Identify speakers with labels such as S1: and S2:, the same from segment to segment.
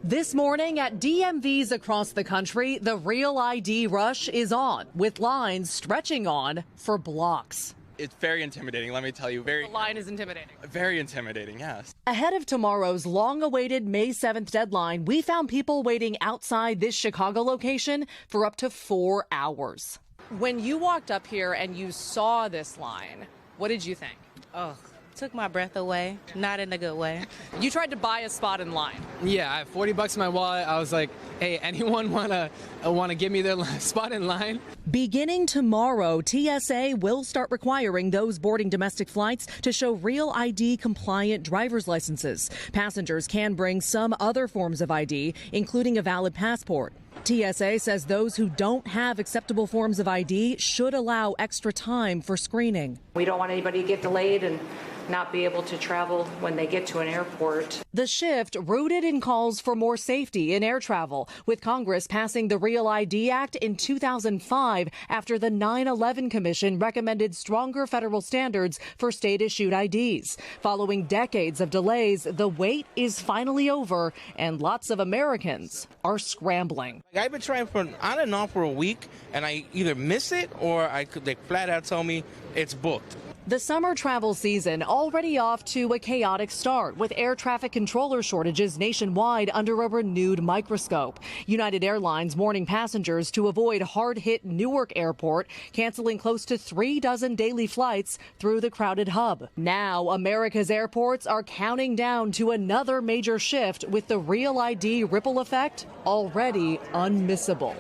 S1: This morning at DMVs across the country, the Real ID rush is on, with lines stretching on for blocks.
S2: It's very intimidating, let me tell you.
S3: The line is intimidating.
S2: Very intimidating, yes.
S1: Ahead of tomorrow's long-awaited May 7th deadline, we found people waiting outside this Chicago location for up to 4 hours.
S3: When you walked up here and you saw this line, what did you think?
S4: Oh, took my breath away. Not in a good way.
S3: You tried to buy a spot in line.
S5: Yeah, I have 40 bucks in my wallet. I was like, hey, anyone wanna give me their spot in line?
S1: Beginning tomorrow, TSA will start requiring those boarding domestic flights to show Real ID compliant driver's licenses. Passengers can bring some other forms of ID, including a valid passport. TSA says those who don't have acceptable forms of ID should allow extra time for screening.
S6: We don't want anybody to get delayed and not be able to travel when they get to an airport.
S1: The shift rooted in calls for more safety in air travel, with Congress passing the Real ID Act in 2005 after the 9/11 Commission recommended stronger federal standards for state-issued IDs. Following decades of delays, the wait is finally over, and lots of Americans are scrambling.
S7: I've been trying for on and off for a week, and I either miss it or they flat out tell me it's booked.
S1: The summer travel season already off to a chaotic start, with air traffic controller shortages nationwide under a renewed microscope. United Airlines warning passengers to avoid hard-hit Newark Airport, canceling close to 3 dozen daily flights through the crowded hub. Now, America's airports are counting down to another major shift, with the Real ID ripple effect already unmissable.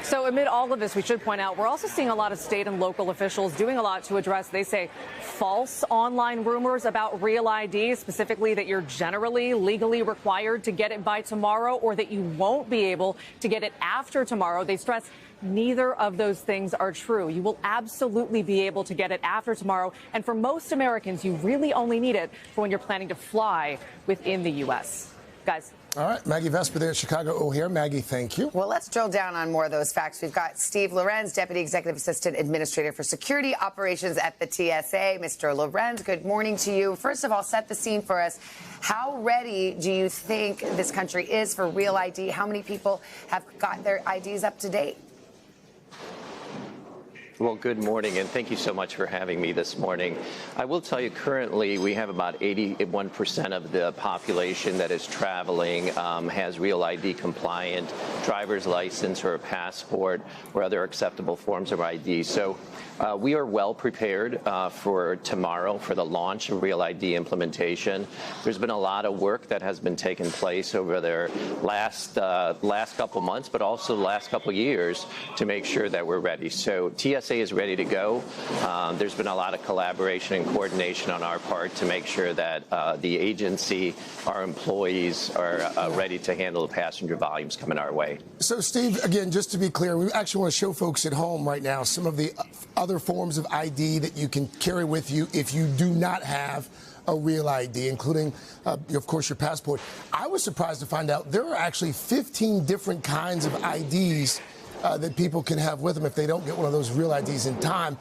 S3: So amid all of this, we should point out, we're also seeing a lot of state and local officials doing a lot to address, they say, false online rumors about Real ID, specifically that you're generally legally required to get it by tomorrow or that you won't be able to get it after tomorrow. They stress neither of those things are true. You will absolutely be able to get it after tomorrow. And for most Americans, you really only need it for when you're planning to fly within the U.S. Guys.
S8: All right, Maggie Vesper there at Chicago O'Hare. Maggie, thank you.
S9: Well, let's drill down on more of those facts. We've got Steve Loren, Deputy Executive Assistant Administrator for Security Operations at the TSA. Mr. Loren, good morning to you. First of all, set the scene for us. How ready do you think this country is for Real ID? How many people have got their IDs up to date?
S10: Well, good morning, and thank you so much for having me this morning. I will tell you, currently, we have about 81% of the population that is traveling has Real ID compliant driver's license or a passport or other acceptable forms of ID. So we are well prepared for tomorrow for the launch of Real ID implementation. There's been a lot of work that has been taking place over the last couple months, but also the last couple years to make sure that we're ready. So TSA is ready to go. There's been a lot of collaboration and coordination on our part to make sure that the agency, our employees are ready to handle the passenger volumes coming our way.
S8: So, Steve, again, just to be clear, we actually want to show folks at home right now some of the other forms of ID that you can carry with you if you do not have a Real ID, including, of course, your passport. I was surprised to find out there are actually 15 different kinds of IDs that people can have with them if they don't get one of those Real IDs in time.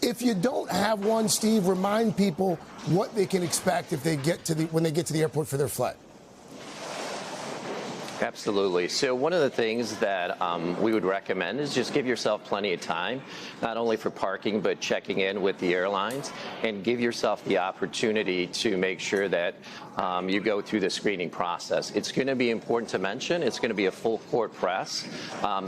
S8: If you don't have one, Steve, remind people what they can expect if they get to when they get to the airport for their flight.
S10: Absolutely. So one of the things that we would recommend is just give yourself plenty of time, not only for parking, but checking in with the airlines, and give yourself the opportunity to make sure that you go through the screening process. It's going to be important to mention, it's going to be a full court press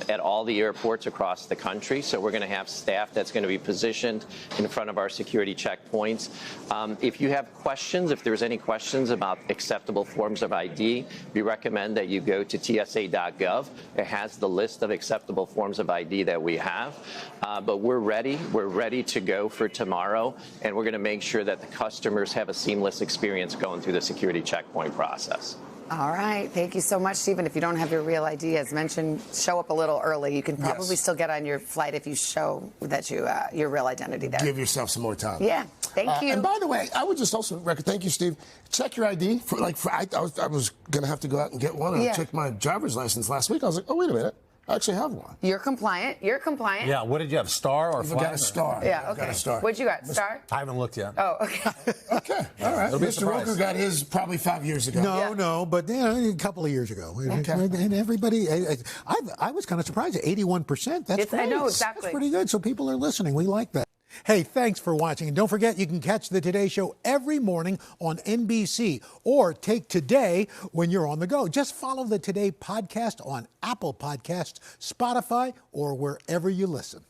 S10: at all the airports across the country. So we're going to have staff that's going to be positioned in front of our security checkpoints. If you have questions, if there's any questions about acceptable forms of ID, we recommend that you go to tsa.gov. It has the list of acceptable forms of ID that we have. But we're ready. We're ready to go for tomorrow, and we're going to make sure that the customers have a seamless experience going through the security checkpoint process.
S9: All right. Thank you so much, Stephen. If you don't have your Real ID, as mentioned, show up a little early. You can probably still get on your flight if you show that you your real identity there.
S8: Give yourself some more time.
S9: Yeah. Thank you.
S8: And by the way, I would just also recommend, thank you, Steve, check your ID. I was going to have to go out and get one, and I checked my driver's license last week. I was like, oh, wait a minute. I actually have one.
S9: You're compliant. You're compliant.
S11: Yeah, what did you have, star or
S8: You've
S11: flag?
S8: got a star.
S9: Yeah,
S8: You've
S9: okay.
S8: got a star.
S9: What'd you got? Star?
S11: I haven't looked yet.
S9: Oh, okay.
S8: Okay, all right.
S11: It'll be a
S8: Mr.
S11: surprise.
S8: Roker got his probably 5 years ago.
S12: No, but a couple of years ago.
S8: Okay.
S12: And everybody, I was kind of surprised at 81%. That's
S9: It's- I
S12: great.
S9: know, exactly.
S12: That's pretty good. So people are listening. We like that. Hey, thanks for watching. And don't forget, you can catch the Today Show every morning on NBC or take Today when you're on the go. Just follow the Today podcast on Apple Podcasts, Spotify, or wherever you listen.